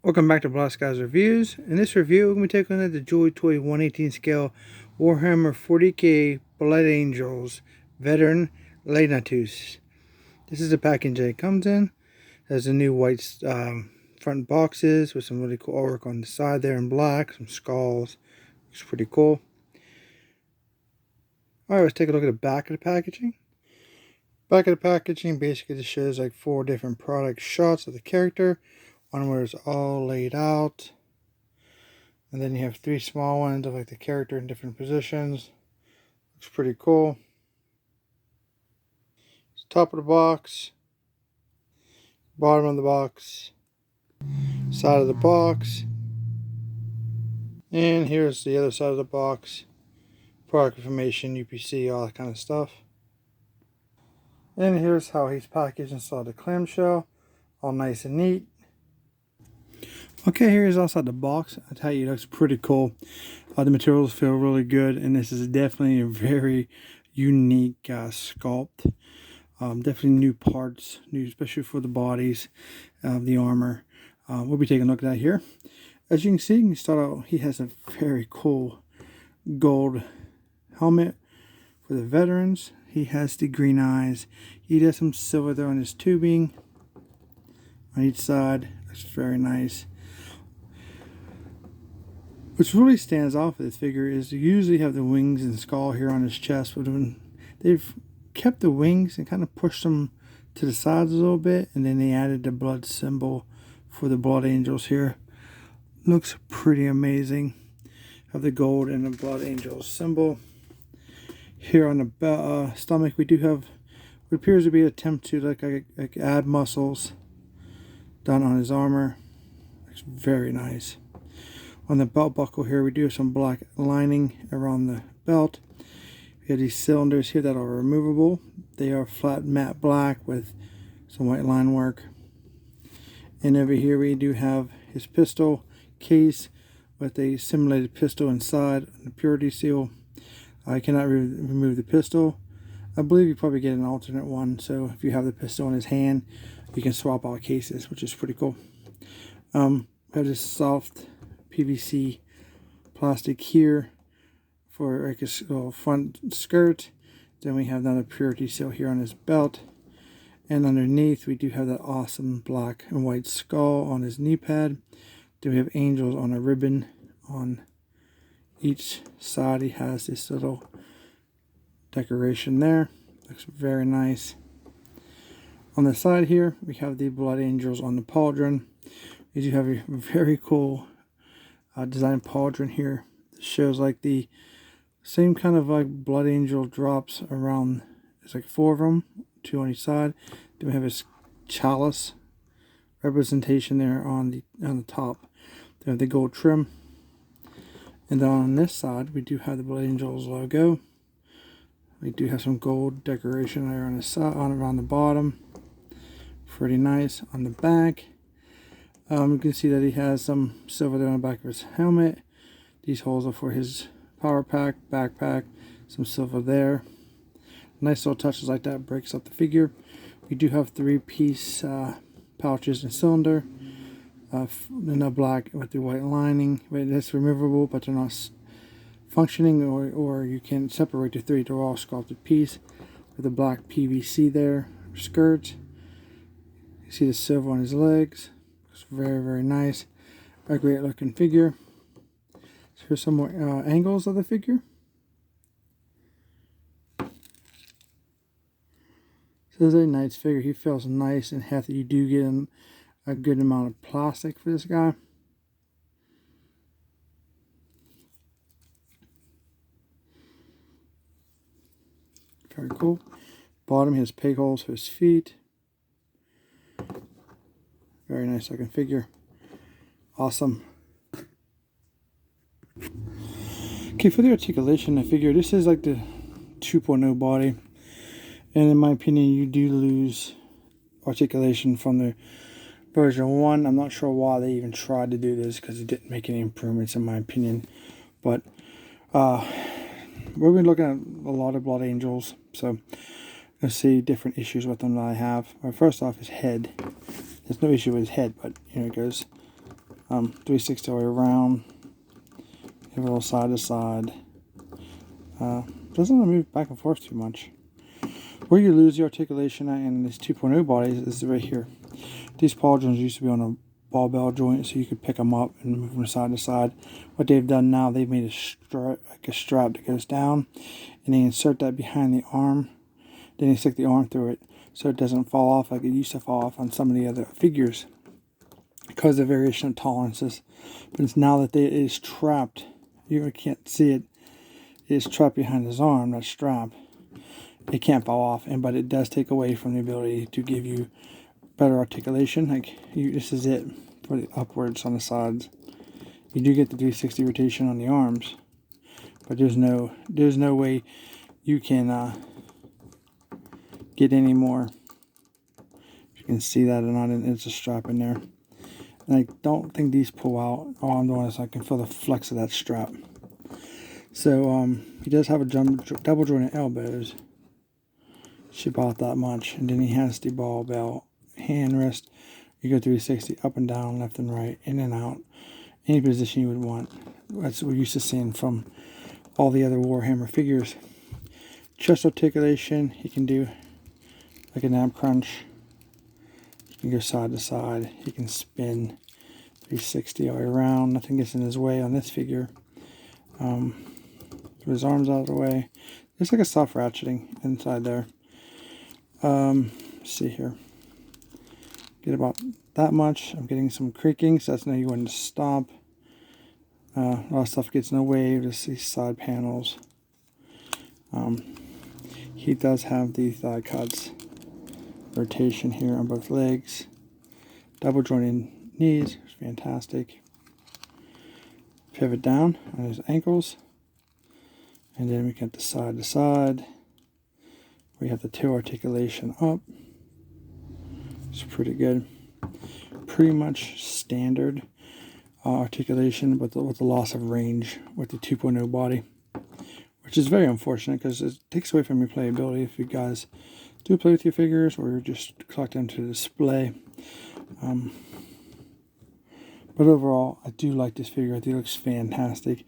Welcome back to Blast Guys Reviews. In this review, we're going to be taking a look at the Joytoy 118 scale Warhammer 40k Blood Angels Veteran Laenatus. This is the package that it comes in. It has the new white front boxes with some really cool artwork on the side there in black, some skulls. Looks pretty cool. Alright, let's take a look at the back of the packaging. Back of the packaging basically just shows like 4 different product shots of the character. One where it's all laid out, and then you have 3 small ones of like the character in different positions. Looks pretty cool. It's top of the box, bottom of the box, side of the box, and here's the other side of the box. Product information, UPC, all that kind of stuff. And here's how he's packaged inside the clamshell, all nice and neat. Okay, here's outside the box. I tell you, it looks pretty cool. The materials feel really good, and this is definitely a very unique sculpt. Definitely new parts, new especially for the bodies of the armor. We'll be taking a look at that here. As you can see, you can start out. He has a very cool gold helmet for the veterans. He has the green eyes. He does some silver there on his tubing on each side. Looks very nice. What really stands off of this figure is you usually have the wings and skull here on his chest, but when they've kept the wings and kind of pushed them to the sides a little bit, and then they added the blood symbol for the blood angels here. Looks pretty amazing. Have the gold and the blood angels symbol. Here on the stomach, we do have what appears to be an attempt to like add muscles done on his armor. Looks very nice. On the belt buckle here, we do have some black lining around the belt. We have these cylinders here that are removable. They are flat matte black with some white line work. And over here we do have his pistol case with a simulated pistol inside and a purity seal. I cannot remove the pistol. I believe you probably get an alternate one, so if you have the pistol in his hand, you can swap out cases, which is pretty cool. We have this soft PVC plastic here for like a front skirt. Then we have another purity seal here on his belt, and underneath we do have that awesome black and white skull on his knee pad. Then we have angels on a ribbon on each side. He has this little decoration there. Looks very nice. On the side here we have the blood angels on the pauldron. We do have a very cool design pauldron here. It shows like the same kind of like blood angel drops around. There's like 4 of them, 2 on each side. Then we have his chalice representation there on the top. They have the gold trim, and then on this side we do have the blood angels logo. We do have some gold decoration there on the side, around the bottom. Pretty nice. On the back, you can see that he has some silver there on the back of his helmet. These holes are for his power pack, backpack, some silver there. Nice little touches like that breaks up the figure. We do have 3-piece pouches and cylinder in the black with the white lining. That's removable, but they're not functioning, or you can separate the 3. They're all sculpted piece with the black PVC there. Skirt. You see the silver on his legs. It's very, very nice. A great looking figure. So here's some more angles of the figure. So this is a nice figure. He feels nice and hefty. You do get a good amount of plastic for this guy. Very cool. Bottom, he has peg holes for his feet. Very nice looking figure. Awesome. Okay, for the articulation, I figure this is like the 2.0 body. And in my opinion, you do lose articulation from the version 1. I'm not sure why they even tried to do this, because it didn't make any improvements in my opinion. But we're going to be looking at a lot of blood angels. So let's see different issues with them that I have. First off, his head. There's no issue with his head, but here it goes. 360 all the way around. Give it a little side to side. Doesn't really move back and forth too much. Where you lose the articulation at in this 2.0 bodies is right here. These pauldrons used to be on a ball bell joint, so you could pick them up and move them side to side. What they've done now, they've made a strap that goes down, and they insert that behind the arm. Then they stick the arm through it, so it doesn't fall off like it used to fall off on some of the other figures because of the variation of tolerances. But it's now that it is trapped, you can't see it. It is trapped behind his arm, that strap. It can't fall off, but it does take away from the ability to give you better articulation. This is it for the upwards on the sides. You do get the 360 rotation on the arms, but there's no way you can get any more. You can see that or not, it's a strap in there. And I don't think these pull out. All I'm doing is I can feel the flex of that strap. So he does have a double jointed elbows. She bought that much, and then he has the ball bell hand rest. You go 360 up and down, left and right, in and out, any position you would want. That's what we're used to seeing from all the other Warhammer figures. Chest articulation, he can do like an ab crunch. He can go side to side. He can spin 360 all the way around. Nothing gets in his way on this figure. Throw his arms out of the way. There's like a soft ratcheting inside there. Let's see here. Get about that much. I'm getting some creaking, so that's no you want to stop. A lot of stuff gets in the way. Just these side panels. He does have the thigh cuts. Rotation here on both legs. Double jointed knees. It's fantastic. Pivot down on his ankles. And then we get the side to side. We have the toe articulation up. It's pretty good. Pretty much standard articulation, but with the loss of range with the 2.0 body, which is very unfortunate because it takes away from your playability if you guys do play with your figures or you're just collect them to display. But overall, I do like this figure. I think it looks fantastic.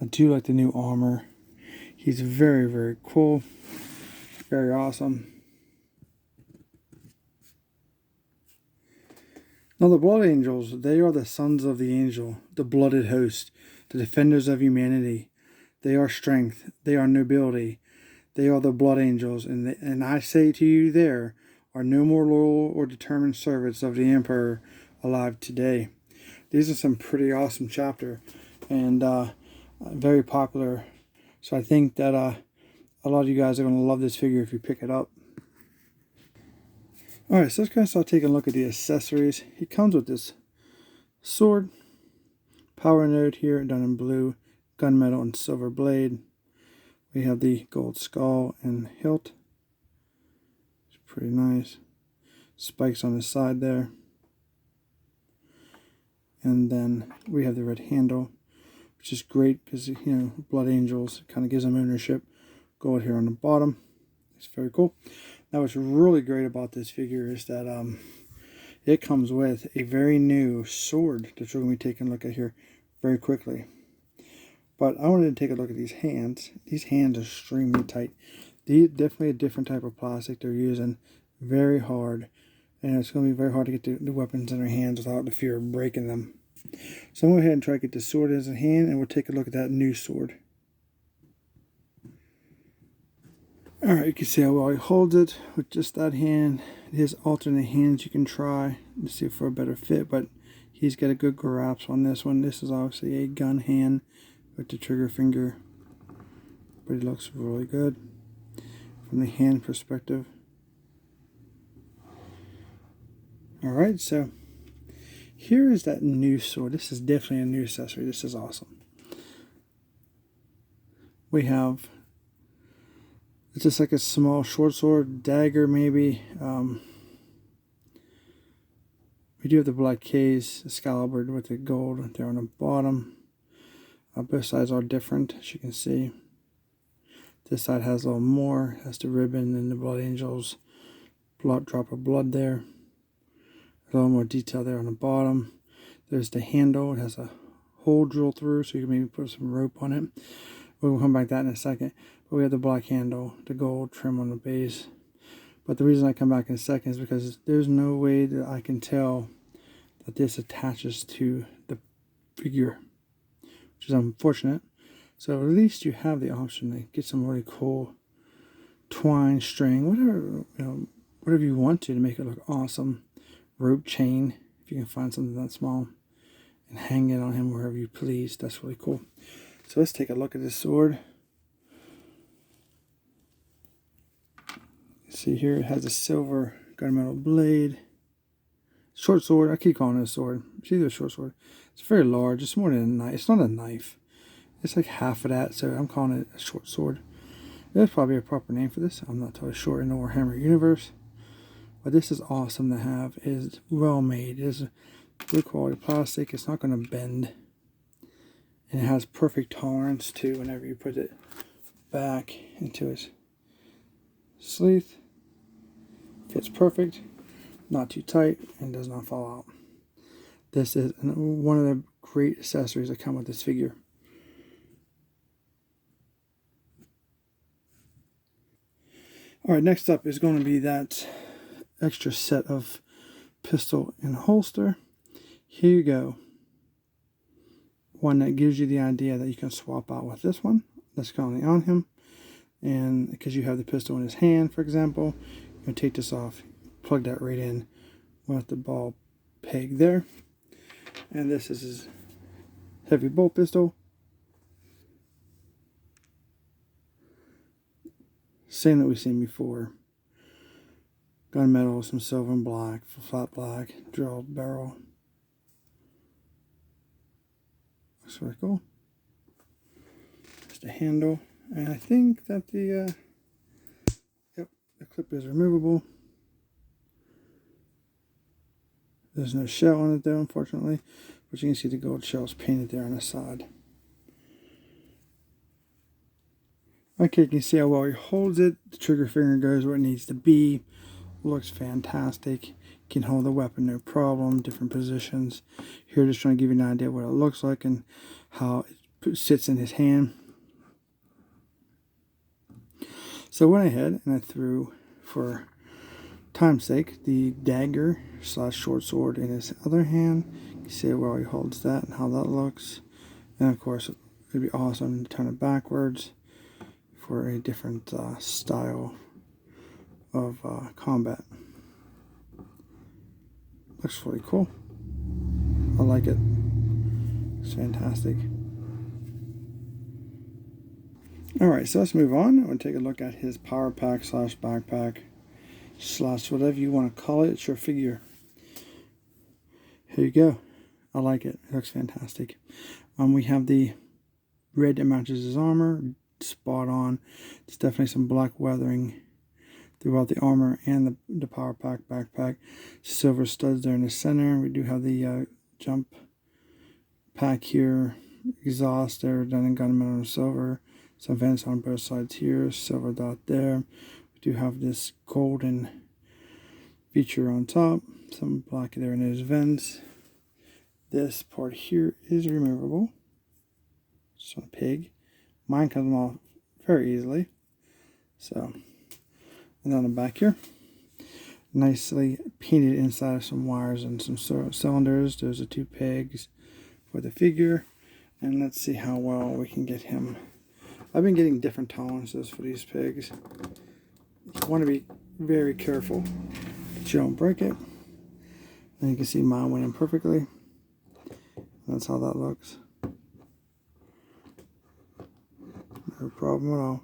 I do like the new armor. He's very, very cool. Very awesome. Now the Blood Angels, they are the sons of the angel, the blooded host, the defenders of humanity. They are strength. They are nobility. They are the Blood Angels. And I say to you, there are no more loyal or determined servants of the Emperor alive today. These are some pretty awesome chapter and very popular. So I think that a lot of you guys are going to love this figure if you pick it up. Alright, so let's kind of start taking a look at the accessories. He comes with this sword, power node here done in blue, gunmetal and silver blade. We have the gold skull and hilt. It's pretty nice. Spikes on the side there. And then we have the red handle, which is great because, you know, Blood Angels kind of gives them ownership. Gold here on the bottom. It's very cool. Now, what's really great about this figure is that it comes with a very new sword that we're going to be taking a look at here very quickly. But I wanted to take a look at these hands. These hands are extremely tight. Definitely a different type of plastic they're using. Very hard. And it's going to be very hard to get the weapons in their hands without the fear of breaking them. So I'm going to go ahead and try to get the sword in his hand, and we'll take a look at that new sword. Alright, you can see how well he holds it with just that hand. His alternate hands you can try to see for a better fit, but he's got a good grasp on this one. This is obviously a gun hand with the trigger finger, but it looks really good from the hand perspective. Alright, so here is that new sword. This is definitely a new accessory. This is awesome. We have, it's just like a small short sword, dagger maybe. We do have the black case, Excalibur with the gold there on the bottom. Both sides are different, as you can see. This side has a little more, has the ribbon and the Blood Angels, drop of blood there. A little more detail there on the bottom. There's the handle. It has a hole drilled through, so you can maybe put some rope on it. We'll come back to that in a second. But we have the black handle, the gold trim on the base. But the reason I come back in a second is because there's no way that I can tell that this attaches to the figure, which is unfortunate. So at least you have the option to get some really cool twine, string, whatever you want to make it look awesome. Rope chain, if you can find something that small, and hang it on him wherever you please. That's really cool. So let's take a look at this sword. See here, it has a silver gunmetal blade. Short sword. I keep calling it a sword. It's either a short sword. It's very large. It's more than a knife. It's not a knife. It's like half of that, so I'm calling it a short sword. There's probably a proper name for this. I'm not totally sure in the Warhammer universe. But this is awesome to have. It is well made. It is good quality plastic. It's not going to bend. And it has perfect tolerance too whenever you put it back into its sleeve. Fits perfect, not too tight, and does not fall out. This is one of the great accessories that come with this figure. Alright, next up is going to be that extra set of pistol and holster. Here you go. One that gives you the idea that you can swap out with this one that's currently on him. And because you have the pistol in his hand, for example, you can take this off, plug that right in with the ball peg there. And this is his heavy bolt pistol. Same that we've seen before. Gunmetal, some silver and black, flat black, drilled barrel. Looks really cool. Just a handle. And I think that the clip is removable. There's no shell on it though, unfortunately. But you can see the gold shells painted there on the side. Okay, you can see how well he holds it. The trigger finger goes where it needs to be. Looks fantastic. Can hold the weapon no problem. Different positions. Here, just trying to give you an idea of what it looks like and how it sits in his hand. So I went ahead and I threw, for time's sake, the dagger / short sword in his other hand. You can see how well he holds that and how that looks. And of course, it would be awesome to turn it backwards for a different style of combat. Looks really cool. I like it. It's fantastic. Alright, so let's move on. I'm going to take a look at his power pack / backpack / whatever you want to call it. It's your figure. Here you go. I like it. It looks fantastic. We have the red that matches his armor. Spot on. It's definitely some black weathering throughout the armor and the power pack backpack. Silver studs there in the center. We do have the jump pack here. Exhaust there done in gunmetal and silver. Some vents on both sides here. Silver dot there. We do have this golden feature on top. Some black there in those vents. This part here is removable. Just on a pig. Mine comes off very easily. So, and on the back here, nicely painted inside of some wires and some cylinders. Those are 2 pegs for the figure. And let's see how well we can get him. I've been getting different tolerances for these pegs. You want to be very careful that you don't break it. And you can see mine went in perfectly. That's how that looks. No problem at all.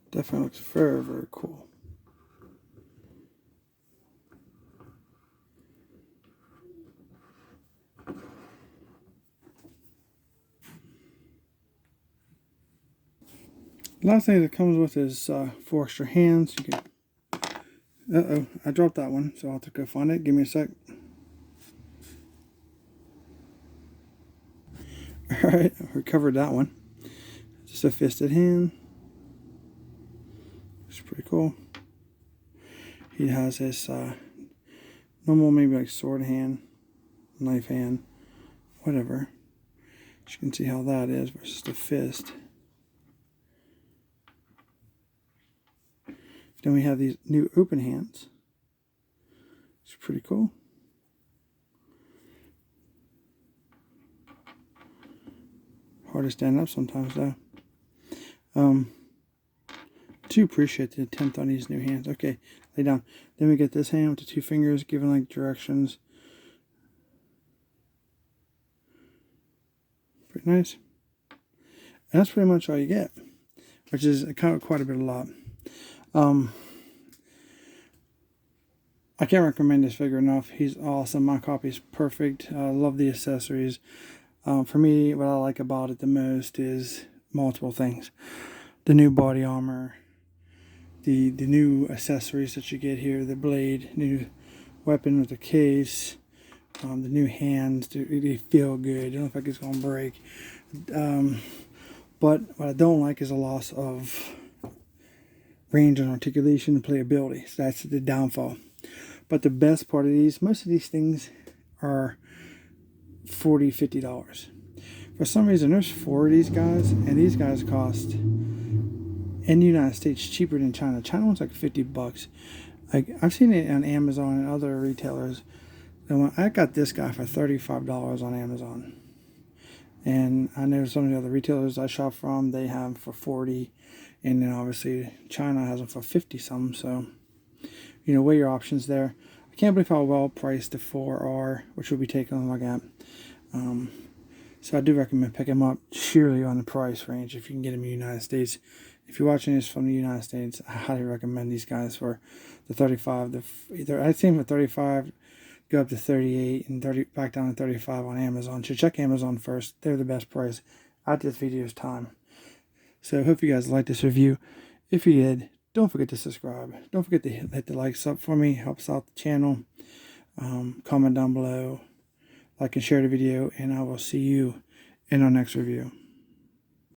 Definitely looks very, very cool. Last thing that comes with is 4 extra hands. You can. I dropped that one, so I'll have to go find it. Give me a sec. Alright, we covered that one. Just a fisted hand. It's pretty cool. He has his normal, maybe like sword hand, knife hand, whatever. You can see how that is versus the fist. Then we have these new open hands. It's pretty cool. Hard to stand up sometimes though. Do appreciate the attempt on these new hands. Okay, lay down. Then we get this hand with the 2 fingers giving like directions. Pretty nice. And that's pretty much all you get, which is kind of quite a bit of a lot. I can't recommend this figure enough. He's awesome. My copy's perfect. I love the accessories. For me, what I like about it the most is multiple things. The new body armor, the new accessories that you get here, the blade, new weapon with the case, the new hands, they feel good. I don't know if it's going to break. But what I don't like is a loss of range and articulation and playability. So that's the downfall. But the best part of these, most of these things are $40, $50. For some reason, there's 4 of these guys, and these guys cost, in the United States, cheaper than China. China one's like $50. Like, I've seen it on Amazon and other retailers. And I got this guy for $35 on Amazon. And I know some of the other retailers I shop from, they have for 40. And then obviously China has them for 50 some. So, you know, weigh your options there. I can't believe how well priced the 4 are, which we'll be taking a look at. So I do recommend picking them up sheerly on the price range if you can get them in the United States. If you're watching this from the United States, I highly recommend these guys for the 35. I'd say for 35, go up to 38 and 30 back down to 35 on Amazon. So check Amazon first. They're the best price at this video's time. So I hope you guys liked this review. If you did, don't forget to subscribe. Don't forget to hit the likes up for me. Helps out the channel. Comment down below. Like and share the video. And I will see you in our next review.